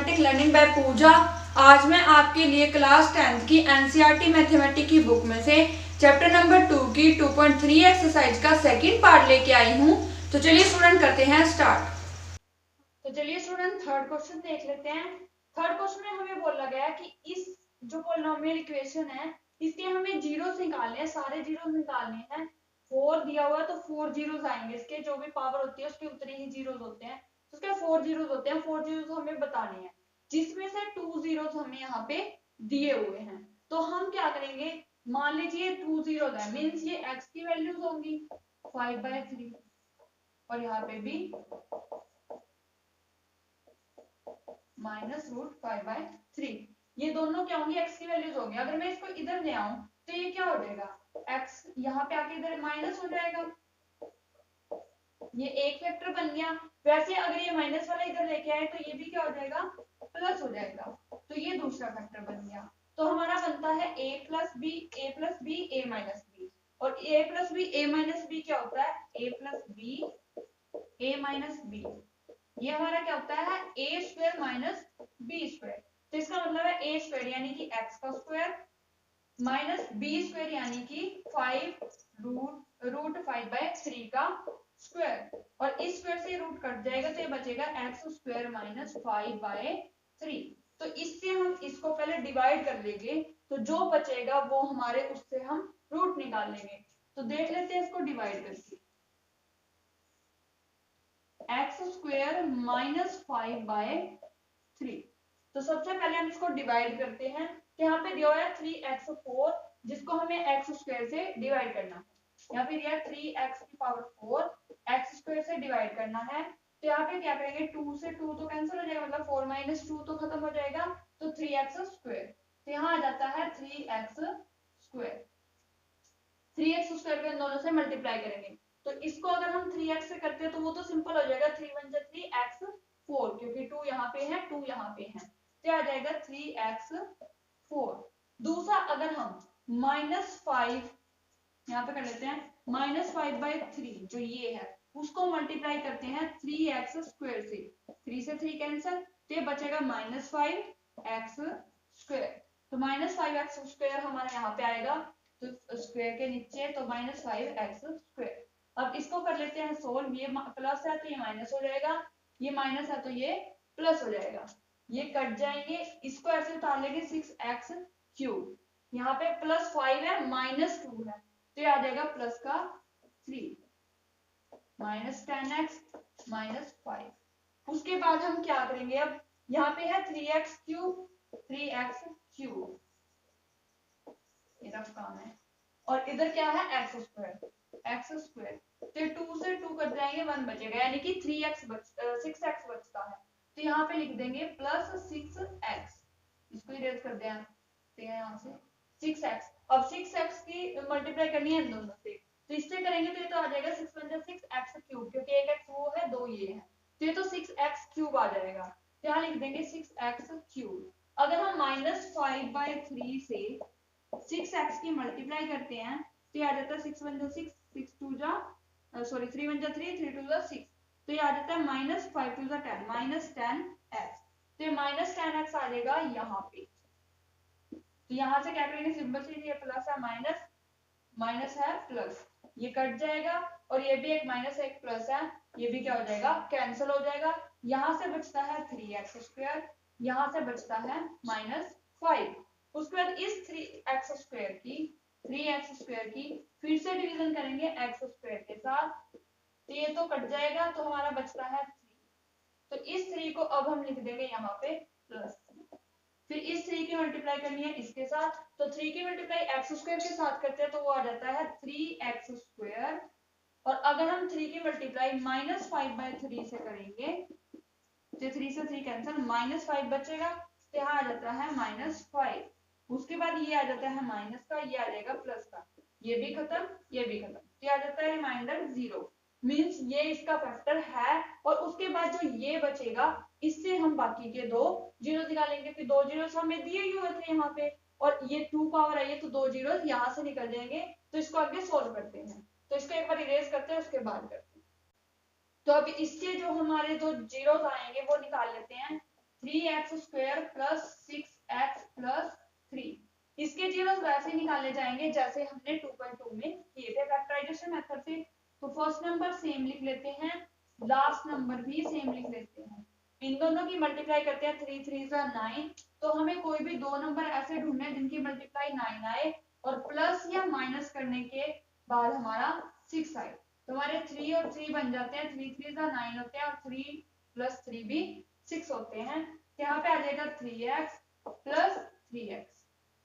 Mathematic learning by पूजा। आज मैं आपके लिए क्लास 10th की एनसीईआरटी मैथमेटिक्स की बुक में से चैप्टर नंबर 2 की 2.3 एक्सरसाइज का सेकंड पार्ट लेके आई हूँ। तो चलिए स्टूडेंट करते हैं स्टार्ट। तो चलिए स्टूडेंट थर्ड क्वेश्चन देख लेते हैं। थर्ड क्वेश्चन में हमें बोला गया कि इस जो पॉलिनोमियल इक्वेशन है इसके हमें जीरोस निकालने हैं, सारे जीरोस निकालने हैं। 4 दिया हुआ है तो 4 जीरोस आएंगे, इसके जो भी पावर होती है उसके उतने ही जीरोस होते हैं, तो उसके 4 जीरोस होते हैं। 4 जीरोस हमें बताने हैं जिसमें से 2 जीरोस हमें यहाँ पे दिए हुए हैं। तो हम क्या करेंगे, मान लीजिए 2 जीरोस है, मीन्स ये x की वैल्यूज होंगी 5/3 और यहाँ पे भी -√5/3। ये दोनों क्या होंगे, x की वैल्यूज होंगी। अगर मैं इसको इधर ले आऊं तो ये क्या हो जाएगा, x यहाँ पे आके इधर माइनस हो जाएगा, ये एक फैक्टर बन गया। वैसे अगर ये माइनस वाला इधर लेके आए तो ये भी क्या हो जाएगा, प्लस हो जाएगा, तो ये दूसरा फैक्टर बन गया। तो हमारा बनता है a plus B a plus B a minus B, और a plus B a minus B क्या होता है, a plus B a minus B. ये हमारा क्या होता है, a square minus B square. तो इसका मतलब है a स्क्वायर यानी कि x का स्क्वायर माइनस बी स्क्वायर यानी कि 5√5/3 का स्क्वायर, और इस स्क्वायर से रूट कट जाएगा तो ये बचेगा x स्क्वायर माइनस 5/3। तो इससे हम इसको पहले डिवाइड कर लेंगे, तो जो बचेगा वो हमारे उससे हम रूट निकाल लेंगे। तो देख लेते हैं इसको डिवाइड करके, x स्क्वायर माइनस 5/3। तो सबसे पहले हम इसको डिवाइड करते हैं। तो यहाँ पे दिया हुआ है 3x4 जिसको हमें x स्क्वायर से डिवाइड करना है। यहाँ पे दिया है 3x की पावर 4 x स्क्वायर से डिवाइड करना है। तो यहाँ पे क्या करेंगे, 2 से 2 तो कैंसिल हो जाएगा, मतलब 4 - 2 तो खत्म हो जाएगा, तो 3x स्क्वायर। तो यहाँ आ जाता है 3x स्क्वायर। 3x स्क्वायर को इन दोनों से मल्टीप्लाई करेंगे, तो इसको अगर हम 3x से करते हैं तो वो तो सिंपल हो जाएगा, 3 × 1 = 3x4, क्योंकि 2 यहाँ पे है 2 यहाँ पे है, तो आ जाएगा 3x4। दूसरा अगर हम -5 यहाँ पे कर लेते हैं, -5/3 जो ये है उसको मल्टीप्लाई करते हैं 3x स्क्वायर से, 3 से 3 कैंसिल, तो ये बचेगा -5x स्क्वायर। तो -5x स्क्वायर हमारे यहाँ पे आएगा, तो स्क्वायर के नीचे तो -5x स्क्वायर। अब इसको कर लेते हैं सोल्व, ये प्लस है तो ये माइनस हो जाएगा, ये माइनस है तो ये प्लस हो जाएगा, ये कट जाएंगे, इसको ऐसे उतार लेंगे 6x3। यहाँ पे +5 है -2 है, तो ये आ जाएगा प्लस का 3, -10x -5। उसके बाद हम क्या करेंगे, अब यहाँ पे है 3x3 ये रफ काम है, और इधर क्या है x स्क्वायर। तो 2 से 2 कट जाएंगे, 1 बचेगा, यानी कि 6x बचता है। तो यहाँ पे लिख देंगे +6x, इसको इरेज कर देते हैं यहाँ से 6x। अब 6x की मल्टीप्लाई करनी है इन दोनों से, तो इससे करेंगे तो ये तो आ जाएगा 6 × 6x3, क्योंकि एक x वो है 2 ये है, तो ये तो 6x3 आ जाएगा। तो यहाँ लिख देंगे 6x3। अगर हम -5/3 से 6x की मल्टीप्लाई करते हैं तो ये आ जाता है 6 × 1 = 6, 3 × 3 3 × 6, तो ये आ जाता है -5 × 10 -10x। तो ये -10x आ जाएगा यहाँ पे। तो यहाँ से क्या करेंगे, सिंपल सी, ये प्लस है माइनस, माइनस है प्लस, ये कट जाएगा, और ये भी एक माइनस एक प्लस है, ये भी क्या हो जाएगा, कैंसिल हो जाएगा। यहाँ से बचता है 3x स्क्वायर, यहाँ से बचता है -5। उसके बाद इस 3x स्क्वायर की फिर से डिवीजन करेंगे x स्क्वायर के साथ, तो ये तो कट जाएगा, तो हमारा बचता है 3। तो इस 3 को अब हम लिख देंगे यहाँ पे प्लस, फिर इस 3 की मल्टीप्लाई करनी है इसके साथ, तो 3 की मल्टीप्लाई x स्क्वायर के साथ करते हैं तो वो आ जाता है 3x स्क्वायर। और अगर हम 3 की मल्टीप्लाई -5/3 से करेंगे तो 3 से 3 कैंसिल, -5 बचेगा, तो यहाँ आ जाता है -5। उसके बाद ये आ जाता है माइनस का, ये आ जाएगा प्लस का, ये भी खत्म, ये भी खत्म, तो आ जाता है रिमाइंडर 0, मीन्स ये इसका फैक्टर है। और उसके बाद जो ये बचेगा इससे हम बाकी के 2 जीरो निकालेंगे, कि 2 जीरो हमें दिए ही हुए थे यहाँ पे, और ये 2 पावर आई है तो 2 जीरो यहाँ से निकल जाएंगे। तो इसको आगे सोल्व करते हैं, तो इसको एक बार इरेज करते हैं, उसके बाद करते हैं। तो अब इसके जो हमारे 2 जीरो आएंगे वो निकाल लेते हैं, 3 3x² प्लस 6x+3। इसके जीरोस वैसे निकाले जाएंगे जैसे हमने 2.2 में किए थे फैक्टराइजेशन मेथड से। तो फर्स्ट नंबर सेम लिख लेते हैं, लास्ट नंबर भी सेम लिख लेते हैं। इन दोनों की मल्टीप्लाई करते हैं, 3 3 9। तो हमें कोई भी दो नंबर ऐसे ढूंढने हैं जिनकी मल्टीप्लाई 9 आए और प्लस या माइनस करने के बाद हमारा 6 आए। तो हमारे 3 और 3 बन जाते हैं, 3 3 9 होते हैं और 3 + 3 भी 6 होते हैं। यहाँ पे आ जाएगा 3x + 3x।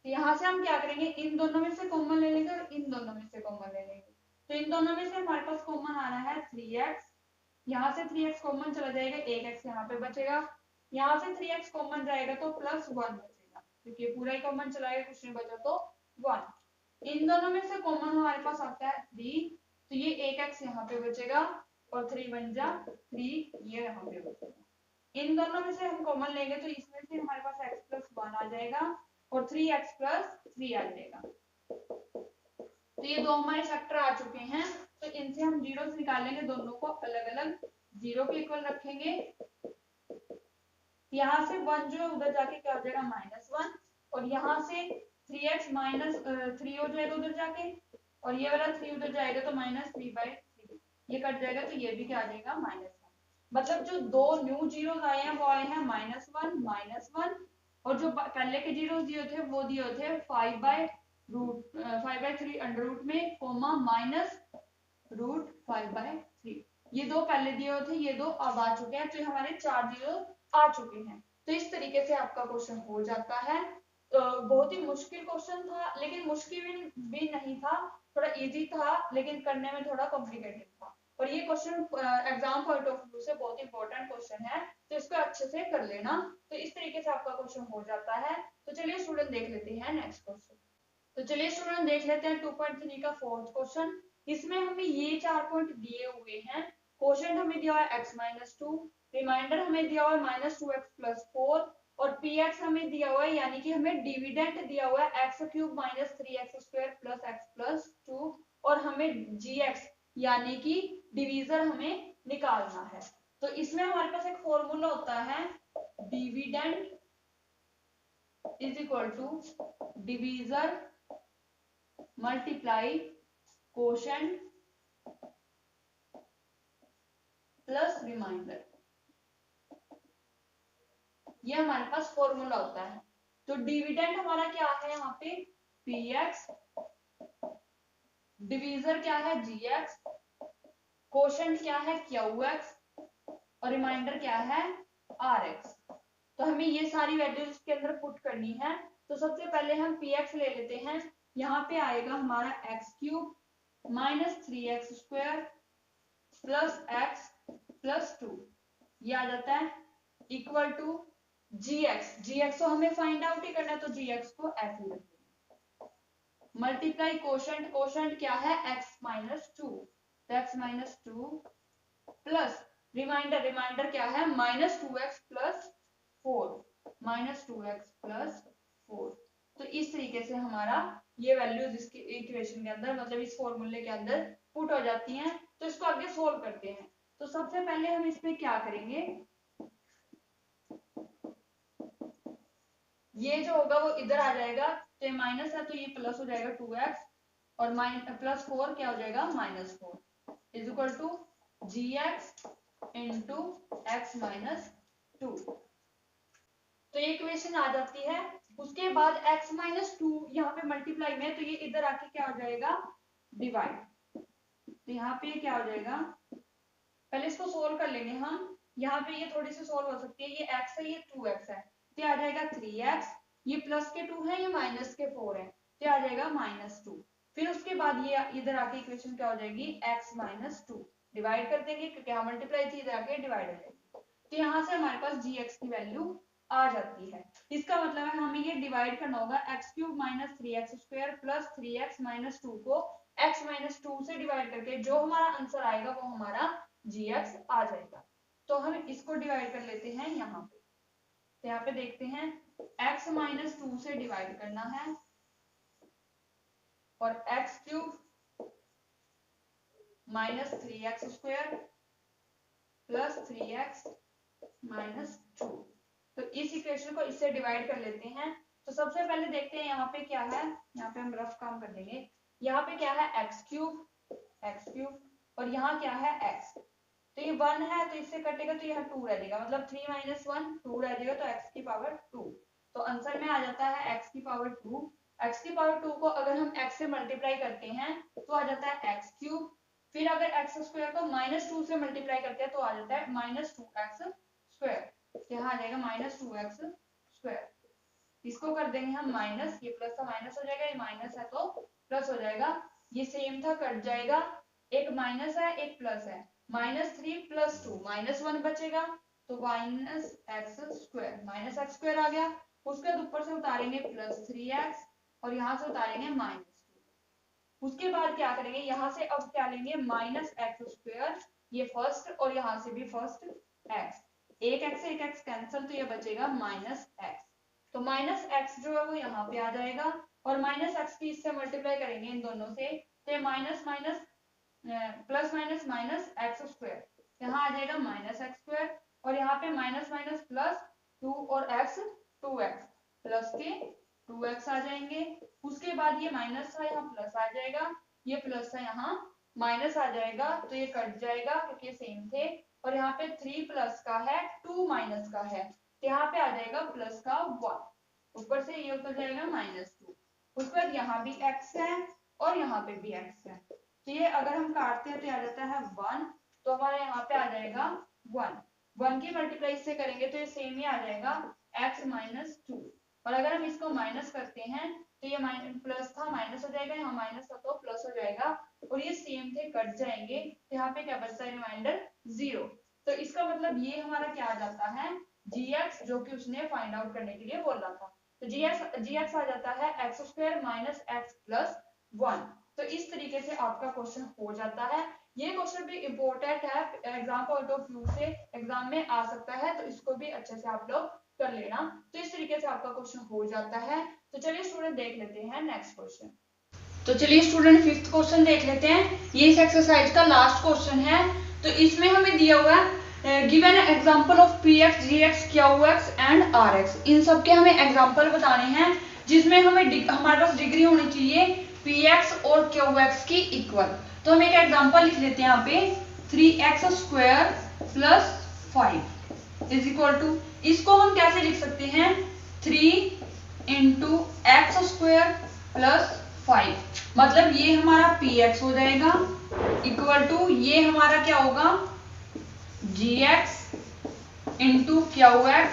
तो यहाँ से हम क्या करेंगे, इन दोनों में से कॉमन ले लेंगे और इन दोनों में से कॉमन ले लेंगे। तो इन दोनों में से हमारे पास कॉमन आ रहा है 3x, यहाँ से 3x कॉमन चला जाएगा, 1x यहाँ पे बचेगा। यहाँ से 3x कॉमन जाएगा तो +1 बचेगा, क्योंकि पूरा ही कॉमन चलाएगा, कुछ नहीं बचा तो 1। इन दोनों में से कॉमन हमारे पास आता है 3, तो ये 1x यहाँ पे बचेगा और 3 बन जा 3, ये यहाँ पे बचेगा। इन दोनों में से हम कॉमन लेंगे तो इसमें से हमारे पास x+1 आ जाएगा और 3x+3 आ जाएगा। तो ये दो हमारे फैक्टर आ चुके हैं, तो इनसे हम जीरोस निकालेंगे, दोनों को अलग अलग 0 के इक्वल रखेंगे। यहाँ से 1 जो उधर जाके क्या हो जाएगा -1, और यहाँ से 3x -3 हो जाएगा उधर जाके, और ये वाला 3 उधर जाएगा तो -3/3 ये कट जाएगा, तो ये भी क्या आ जाएगा -1। मतलब जो दो न्यू जीरोस आए हैं वो आए हैं -1 -1, और जो पहले के जीरोस दिए थे वो दिए थे 5/3 अंडर रूट में कोमा -√5/3। ये दो पहले दिए थे, ये दो अब आ चुके हैं, तो हमारे 4 जीरो आ चुके हैं। तो इस तरीके से आपका क्वेश्चन हो जाता है। बहुत ही मुश्किल क्वेश्चन था, लेकिन मुश्किल भी नहीं था, थोड़ा इजी था, लेकिन करने में थोड़ा कॉम्प्लिकेटेड था। और ये question exam point of view से बहुत इंपॉर्टेंट क्वेश्चन है, तो इसको अच्छे से कर लेना। तो इस तरीके से आपका क्वेश्चन हो जाता है। तो चलिए स्टूडेंट देख लेते हैं नेक्स्ट क्वेश्चन। तो चलिए स्टूडेंट देख लेते हैं 2.3 का फोर्थ क्वेश्चन। इसमें हमें ये 4 पॉइंट दिए हुए हैं। क्वेश्चन हमें दिया हुआ है x-2, रिमाइंडर हमें दिया हुआ है -2x+4, और px हमें दिया हुआ है, यानी कि हमें डिविडेंड दिया हुआ है x³ - 3x² + x+2, और हमें gx यानी कि डिवीजर हमें निकालना है। तो इसमें हमारे पास एक फॉर्मूला होता है, dividend = divisor multiply quotient plus remainder. ये हमारे पास फॉर्मूला होता है। तो डिविडेंड हमारा क्या है यहाँ पे px, डिवीजर क्या है gx, कोशेंट क्या है qx, और रिमाइंडर क्या है rx। तो हमें ये सारी वैल्यूज इसके अंदर पुट करनी है। तो सबसे पहले हम px ले लेते हैं। यहाँ पे आएगा हमारा x³ - 3x² + x+2, ये आ जाता है इक्वल टू gx तो हमें फाइंड आउट ही करना है, तो gx को ऐसे लिख देंगे, मल्टीप्लाई कोशेंट क्या है x-2, तो x-2 प्लस रिमाइंडर क्या है -2x+4 तो इस तरीके से हमारा ये वैल्यूज इसके इक्वेशन के अंदर, मतलब इस फॉर्मूले के अंदर पुट हो जाती हैं। तो इसको आगे सोल्व करते हैं। तो सबसे पहले हम इसमें क्या करेंगे, ये जो होगा वो इधर आ जाएगा, तो ये माइनस है तो ये प्लस हो जाएगा 2x, और +4 क्या हो जाएगा -4 = gx × x-2। तो ये इक्वेशन आ जाती है। उसके बाद x-2 यहाँ पे मल्टीप्लाई में, तो ये इधर आके क्या हो जाएगा डिवाइड। तो यहाँ पे क्या हो जाएगा, पहले इसको सोल्व कर लेंगे हम। यहाँ पे ये थोड़ी सी सोल्व हो सकती है, ये x है ये 2x है, तो आ जाएगा 3x, ये प्लस के 2 है ये माइनस के 4 है, तो आ जाएगा -2। फिर उसके बाद ये इधर आके इक्वेशन क्या हो जाएगी x-2 डिवाइड कर देंगे, क्योंकि यहाँ मल्टीप्लाई थी, इधर आके डिवाइड हो जाएगी। तो यहाँ से हमारे पास gx की वैल्यू आ जाती है। इसका मतलब है हमें ये डिवाइड करना होगा x³ - 3x² + 3x - 2 को x-2 से डिवाइड करके, जो हमारा आंसर आएगा वो हमारा gx आ जाएगा। तो हम इसको डिवाइड कर लेते हैं यहाँ पे। तो यहाँ पे देखते हैं x-2 से डिवाइड करना है, और x³ - 3x² + 3x - 2 तो इस इक्वेशन को इससे डिवाइड कर लेते हैं। तो सबसे पहले देखते हैं यहाँ पे क्या है, यहाँ पे हम रफ काम कर देंगे। यहाँ पे क्या है एक्स क्यूब और यहाँ क्या है एक्स। तो ये 1 है तो इससे कटेगा तो यहाँ 2 रह जाएगा, मतलब 3 - 1 2 रह जाएगा, तो x की पावर 2। तो आंसर में आ जाता है x की पावर 2। x की पावर 2 को अगर हम x से मल्टीप्लाई करते हैं तो आ जाता है एक्स क्यूब। फिर अगर एक्स स्क्वायर को -2 से मल्टीप्लाई करते हैं तो आ जाता है -2x²। यहाँ आ जाएगा -2x²। इसको कर देंगे हम माइनस, ये प्लस था माइनस हो जाएगा, ये माइनस है तो प्लस हो जाएगा। ये सेम था कट जाएगा, एक माइनस है एक प्लस है, -3 + 2 -1 बचेगा, तो -x² आ गया। उसके बाद ऊपर से उतारेंगे +3x और यहाँ से उतारेंगे -2। उसके बाद क्या करेंगे, यहाँ से अब क्या लेंगे -x², ये फर्स्ट और यहाँ से भी फर्स्ट x, एक x कैंसिल, तो ये बचेगा -x। तो -x जो है वो यहाँ पे आ जाएगा और -x की इससे मल्टीप्लाई करेंगे इन दोनों से, तो minus minus plus minus -x², यहाँ आ जाएगा -x² और यहाँ पे माइनस माइनस प्लस 2 और x 2x प्लस के 2x आ जाएंगे। उसके बाद ये माइनस था यहाँ प्लस आ जाएगा, ये प्लस था यहाँ माइनस आ जाएगा, तो ये कट जाएगा क्योंकि ये सेम थे। और यहाँ पे 3 प्लस का है 2 माइनस का है, तो यहाँ पे आ जाएगा प्लस का 1, ऊपर से ये उतर जाएगा -2। उसके बाद यहाँ भी x है और यहाँ पे भी x है, तो ये अगर हम काटते हैं तो आ जाता है 1, तो हमारे यहाँ पे आ जाएगा 1 की मल्टीप्लाई इससे करेंगे तो ये सेम ही आ जाएगा x - 2। और अगर हम इसको माइनस करते हैं तो ये प्लस था माइनस हो जाएगा, यहाँ माइनस था तो प्लस हो जाएगा, और ये सेम थे कट जाएंगे, तो यहाँ पे क्या बचता है रिमाइंडर 0। तो इसका मतलब ये हमारा क्या आ जाता है gx, जो कि उसने फाइंड आउट करने के लिए बोला था। तो gx आ जाता है x² - x + 1। तो इस तरीके से आपका क्वेश्चन हो जाता है। ये क्वेश्चन भी इम्पोर्टेंट है, एग्जाम पॉइंट ऑफ व्यू से एग्जाम में आ सकता है, तो इसको भी अच्छे से आप लोग कर लेना। तो इस तरीके से आपका क्वेश्चन हो जाता है। तो चलिए स्टूडेंट देख लेते हैं नेक्स्ट क्वेश्चन। तो चलिए स्टूडेंट 5th क्वेश्चन देख लेते हैं। ये इस एक्सरसाइज का लास्ट क्वेश्चन है। तो इसमें हमें दिया हुआ है given example of px, gx, qx and rx। इन सब के हमें एग्जांपल बताने हैं जिसमें हमें हमारे पास डिग्री होनी चाहिए px और qx की इक्वल। तो हम एक एग्जांपल लिख लेते हैं यहाँ पे 3x² + 5 = इसको हम कैसे लिख सकते हैं 3 × x² + 5, मतलब ये हमारा px हो जाएगा इक्वल टू ये हमारा क्या होगा gx × qx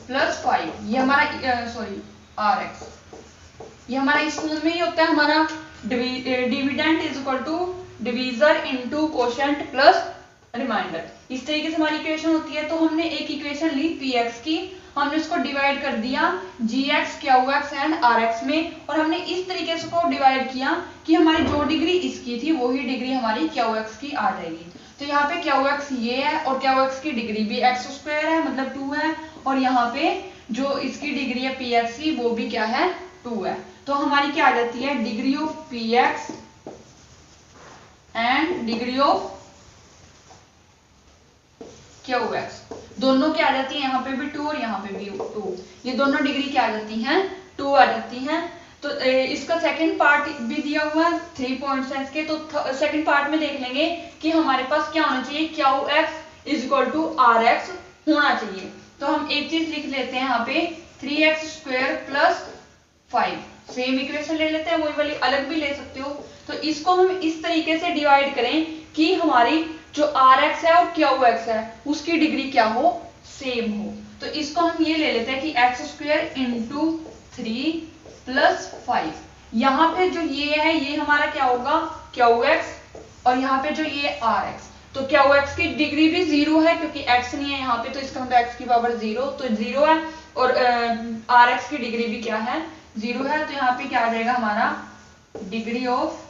+ 5, ये हमारा सॉरी rx, ये हमारा इस फॉर्म में ही होता है। हमारा dividend = divisor × quotient plus remainder. इस तरीके से हमारी इक्वेशन होती है। तो हमने एक इक्वेशन ली px की, हमने इसको डिवाइड कर दिया gx, qx एंड rx में, और हमने इस तरीके से को डिवाइड किया कि हमारी जो डिग्री इसकी थी वही डिग्री हमारी qx की आ जाएगी। तो यहाँ पे qx ये है और qx की डिग्री भी x² है, मतलब 2 है, और यहाँ पे जो इसकी डिग्री है px की वो भी क्या है 2 है। तो हमारी क्या आ जाती है degree of px and degree of qx, दोनों क्या आ जाती है यहाँ पे भी 2 और यहाँ पे भी 2, ये दोनों डिग्री क्या आ जाती हैं 2 आ जाती हैं। तो इसका सेकंड पार्ट भी दिया हुआ है 3 पॉइंट्स हैं इसके। तो सेकंड पार्ट में देख लेंगे कि हमारे पास क्या होना चाहिए qx = rx होना चाहिए। तो हम एक चीज लिख लेते हैं यहाँ पे 3x² + 5, सेम इक्वेशन ले लेते हैं, वही वाली अलग भी ले सकते हो। तो इसको हम इस तरीके से डिवाइड करें कि हमारी जो rx है और qx है उसकी डिग्री क्या हो सेम हो। तो इसको हम ये ले लेते हैं कि x² × 3 + 5, यहाँ पे जो ये है ये हमारा क्या होगा qx और यहाँ पे जो ये rx। तो qx की डिग्री भी 0 है क्योंकि x नहीं है यहाँ पे, तो इसका मतलब x की पावर 0, तो 0 है, और rx की डिग्री भी क्या है 0 है। तो यहाँ पे क्या आ जाएगा हमारा degree of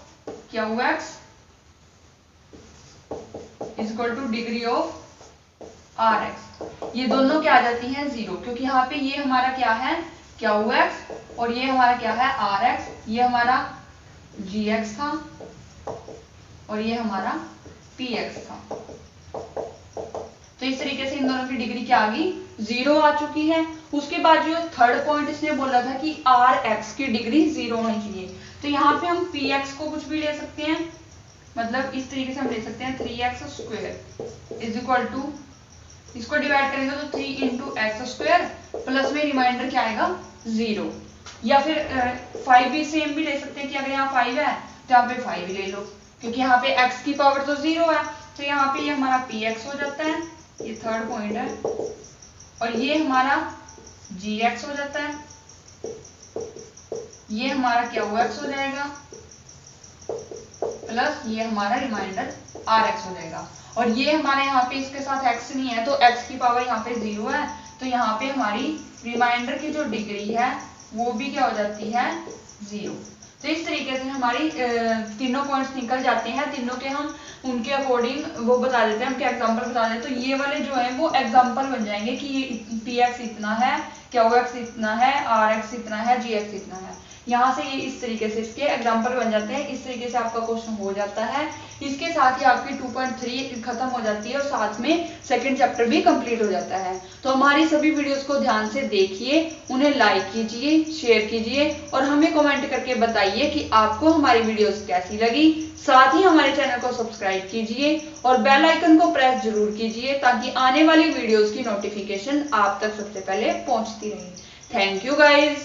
qx = degree of rx, ये दोनों क्या आ जाती हैं 0, क्योंकि यहाँ पे ये हमारा क्या है qx और ये हमारा क्या है rx, ये हमारा gx था और ये हमारा px था। तो इस तरीके से इन दोनों की डिग्री क्या आ गई 0 आ चुकी है। उसके बाद जो थर्ड पॉइंट इसने बोला था कि आर एक्स की डिग्री 0 होनी चाहिए, तो यहाँ पे हम पी एक्स को कुछ भी ले सकते हैं, मतलब इस तरीके से हम ले सकते हैं 3x² इज इक्वल टू, इसको डिवाइड करेंगे तो 3 इंटू एक्स स्क्वायर प्लस में रिमाइंडर क्या आएगा 0, या फिर 5 भी सेम भी ले सकते हैं कि अगर यहाँ 5 है तो यहाँ पे 5 ले लो, क्योंकि यहाँ पे x की पावर तो 0 है, तो यहाँ पे ये हमारा px हो जाता है, ये थर्ड पॉइंट है, और ये हमारा gx हो जाता है, ये हमारा क्या x हो जाएगा, प्लस ये हमारा रिमाइंडर rx हो जाएगा। और ये हमारे यहाँ पे इसके साथ x नहीं है, तो x की पावर यहाँ पे 0 है, तो यहाँ पे हमारी रिमाइंडर की जो डिग्री है वो भी क्या हो जाती है 0। तो इस तरीके से हमारी तीनों पॉइंट्स निकल जाते हैं, तीनों के हम उनके अकॉर्डिंग वो बता देते हैं, उनके एग्जांपल बता देते हैं। तो ये वाले जो है वो एग्जांपल बन जाएंगे कि ये px इतना है, qx इतना है, rx इतना है, gx इतना है। यहाँ से ये इस तरीके से इसके एग्जांपल बन जाते हैं, इस तरीके से आपका क्वेश्चन हो जाता है। इसके साथ ही आपकी 2.3 खत्म हो जाती है और साथ में सेकंड चैप्टर भी कंप्लीट हो जाता है। तो हमारी सभी वीडियोस को ध्यान से देखिए, उन्हें लाइक कीजिए, शेयर कीजिए और हमें कमेंट करके बताइए कि आपको हमारी वीडियोस कैसी लगी। साथ ही हमारे चैनल को सब्सक्राइब कीजिए और बेल आइकन को प्रेस जरूर कीजिए ताकि आने वाली वीडियोस की नोटिफिकेशन आप तक सबसे पहले पहुंचती रहे। Thank you guys.